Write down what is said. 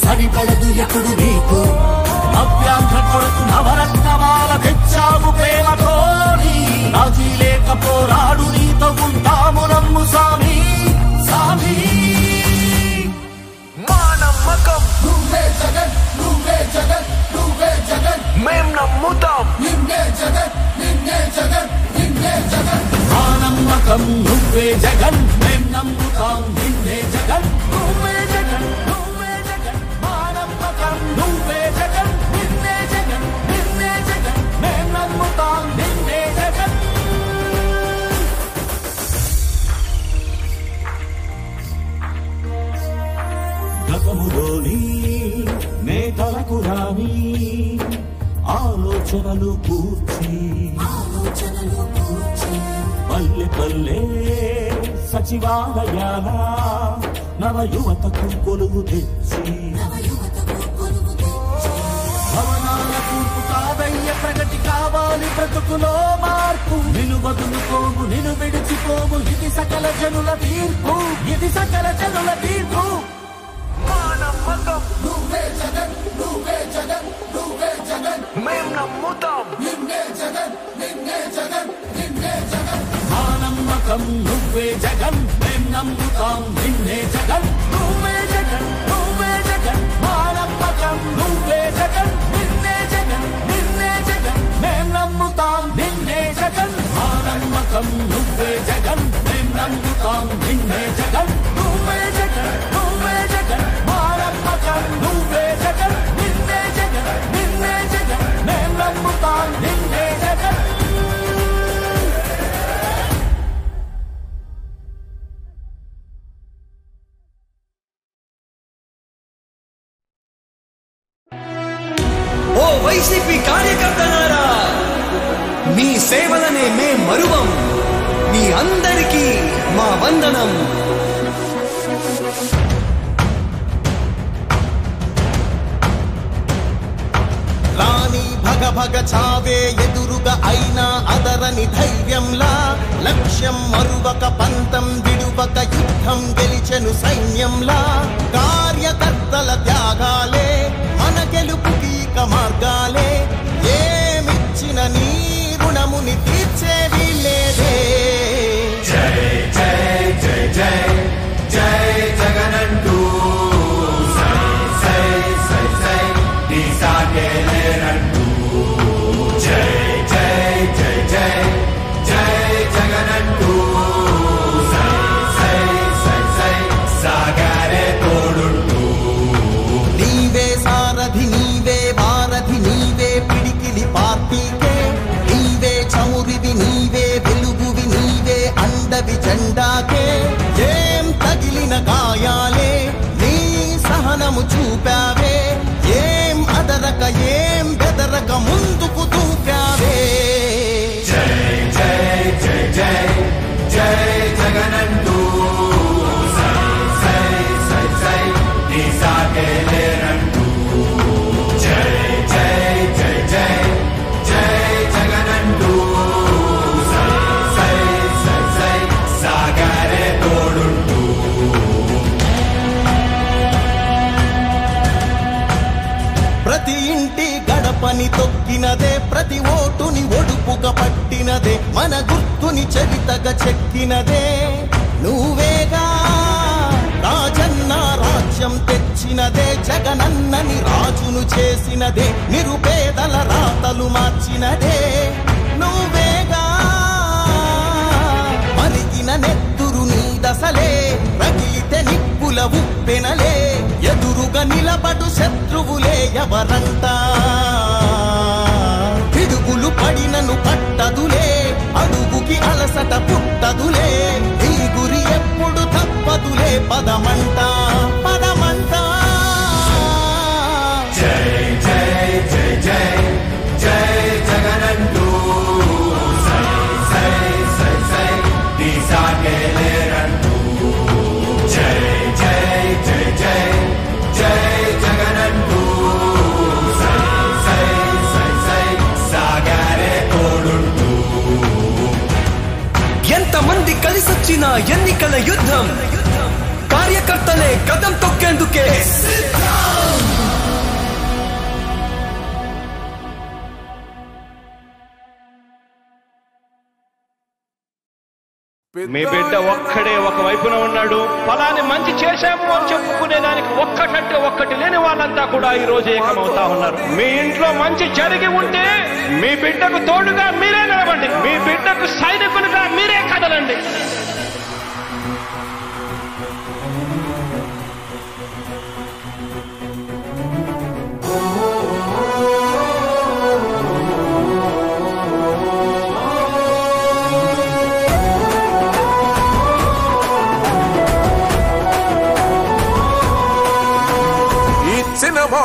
సరిపడదు ఎప్పుడు నీకు నవ్యాంధ్ర కొడుకు నవరత్నమాల తెచ్చావు ప్రేమతోని రాజీ లేక పోరాడు నీతో ఉంటాము నమ్ము సామి సామి మా నమ్మకం నువ్వే జగన్ నువ్వే జగన్ నువ్వే జగన్ మేం నమ్ముతాం నిన్నే జగన్ నిన్నే జగన్ నిన్నే జగన్ మా నమ్మకం నువ్వే జగన్ మేం నమ్ముతాం నిన్నే జగన్ నువ్వే జగన్ నువ్వే జగన్ మా నమ్మకం నువ్వే జగన్ నిన్నే జగన్ నిన్నే జగన్ మేం నమ్ముతాం నిన్నే జగన్ గతములోని నేతలకు రాని ఆలోచనలు కూర్చి పల్లె పల్లె సచివాలయాల నవ యువతకు కొలువు తెచ్చి భవనాల కూర్పు కాదయ్య ప్రగతి కావాలి బ్రతుకులో మార్పు నిన్ను వదులుకోము నిన్ను విడిచిపోము ఇది సకల జనుల తీర్పు ఇది సకల జనుల తీర్పు మా నమ్మకం నువ్వే జగన్ నువ్వే జగన్ నువ్వే జగన్ మేం నమ్ముతాం నిన్నే జగన్ నిన్నే జగన్ నిన్నే జగన్ మా నమ్మకం నువ్వే జగన్ మేం నమ్ముతాం నిన్నే జగన్ నువ్వే జగన్ నువ్వే జగన్ మా నమ్మకం నువ్వే జగన్ నిన్నే జగన్ నిన్నే జగన్ మేం నమ్ముతాం నిన్నే జగన్ మా నమ్మకం నువ్వే జగన్ మేం నమ్ముతాం నిన్నే జగన్ నువ్వే జగన్ నువ్వే జగన్ మా నమ్మకం నువ్వే జగన్ నిన్నే జగన్ నిన్నే జగన్ మేం నమ్ముతాం నిన్నే జగన్ ఓ వైసీపీ కార్యకర్తలారా మీ సేవలనే మే మరువం మీ అందరికీ మా వందనం రాణి భగ భగ చావే ఎదురుగా అయినా అదరని ధైర్యంలా లక్ష్యం మరువక పంతం విడువక యుద్ధం గెలిచెను సైన్యంలా కార్యకర్తల త్యాగాలే మన గెలుపుకి మార్గాలే ఏమిచ్చిన నీ రుణముని తీర్చేది లేదే జై జై జై జై జై జగనంటూ సై సై సై సై నీ సాగే లేనంటూ జై జై జై జై జై జగనంటూ సై సై సై సై సాగారే తోడుంటూ నీవే సారథి నీవే వారధి నీవే పిడికిలి పార్టీకే నీవే చమురివి నీవే వెలుగువి నీవే అండవి జెండాకే ఏం తగిలిన గాయాలే నీ సహనము చూపావే ఏం అదరక ఏం బెదరక ముందుకు దూకావే జై జై జై జై జై తగ్గినదే, ప్రతి ఓటుని ఒడుపుగా పట్టినదే, మన గుర్తుని చరితగా చెక్కినదే నువ్వేగా. రాజన్న రాజ్యం తెచ్చినదే, జగనన్నని రాజును చేసినదే, నిరుపేదల రాతలు మార్చినదే నువ్వేగా. మరిగిన నెత్తురు నీ దశలే, రగిలితే నిప్పుల ఉప్పెనలే, ఎదురుగా నిలబడు శత్రువులే ఎవరంట. పిడుగులు పడినను పట్టదులే, అడుగుకి అలసట పుట్టదులే, నీ గురి ఎప్పుడు తప్పదులే, పదమంట పదమంట. జై జై జై జై జై జగనంటూ సై సై సై సై దీసాగేలేరంటూ. జై జై జై జై జై జగనంటూ సై సై సై సై సాగారే తోడుంటూ. ఎంతమంది కలిసొచ్చిన ఎన్నికల యుద్ధం, కార్యకర్తలే కదం తొక్కేందుకే. మీ బిడ్డ ఒక్కడే ఒక వైపున ఉన్నాడు. ఫలాన్ని మంచి చేశాము అని చెప్పుకునేదానికి ఒక్కటంటే ఒక్కటి లేని వాళ్ళంతా కూడా ఈ రోజు ఏకమవుతా ఉన్నారు. మీ ఇంట్లో మంచి జరిగి ఉంటే మీ బిడ్డకు తోడుగా మీరే నిలబండి, మీ బిడ్డకు సైనికులుగా మీరే కదలండి. Cinema